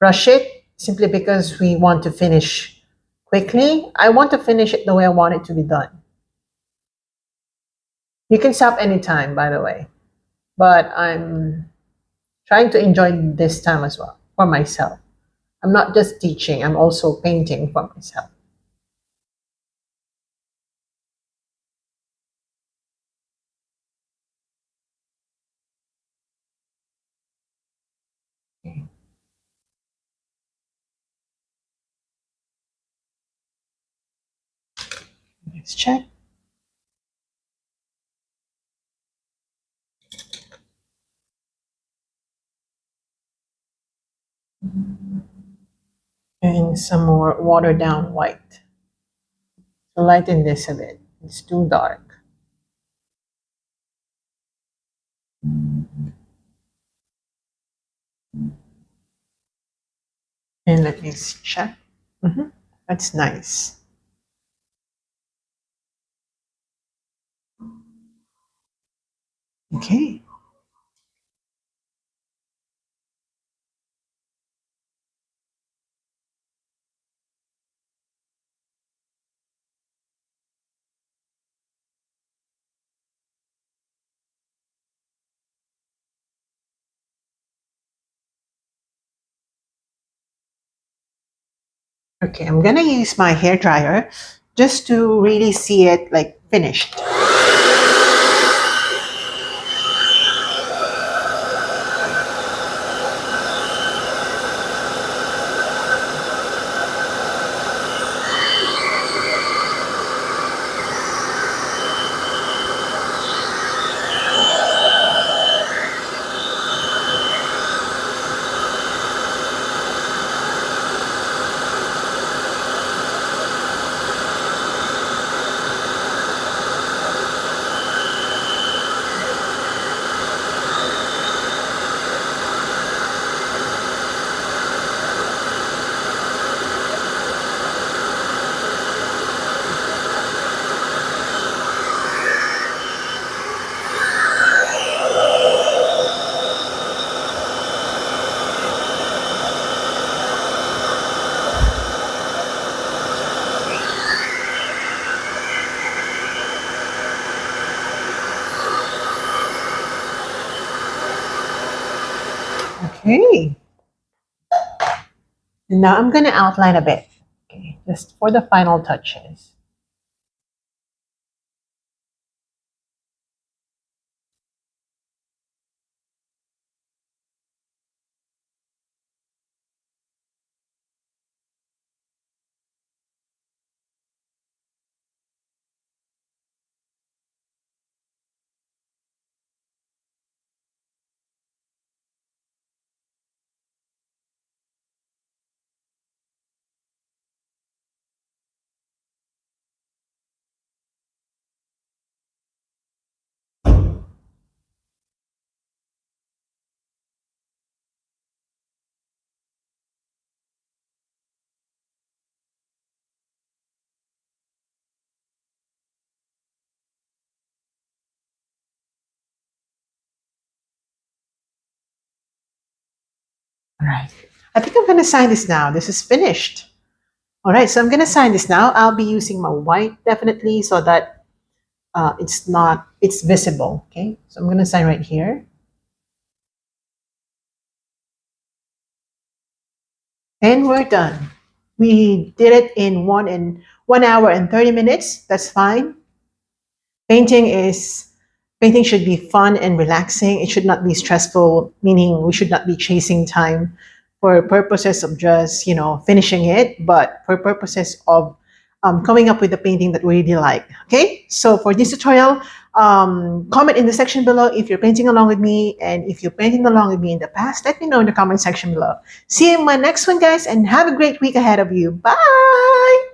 rush it simply because we want to finish quickly. I want to finish it the way I want it to be done. You can stop anytime, by the way, but I'm trying to enjoy this time as well for myself. I'm not just teaching, I'm also painting for myself. Okay, let's check. And some more watered down white to lighten this a bit. It's too dark. And let me check. That's nice. Okay. Okay, I'm gonna use my hair dryer just to really see it like finished. Okay. And now I'm gonna outline a bit. Okay, just for the final touches. All right. I think I'm gonna sign this now. This is finished. All right, so I'm gonna sign this now. I'll be using my white definitely so that it's visible. Okay, so I'm gonna sign right here. And we're done. We did it in 1 hour and 30 minutes. That's fine. Painting is Painting should be fun and relaxing. It should not be stressful, meaning we should not be chasing time for purposes of just, finishing it, but for purposes of coming up with a painting that we really like. Okay, so for this tutorial, comment in the section below if you're painting along with me, and if you're painting along with me in the past, let me know in the comment section below. See you in my next one, guys, and have a great week ahead of you. Bye!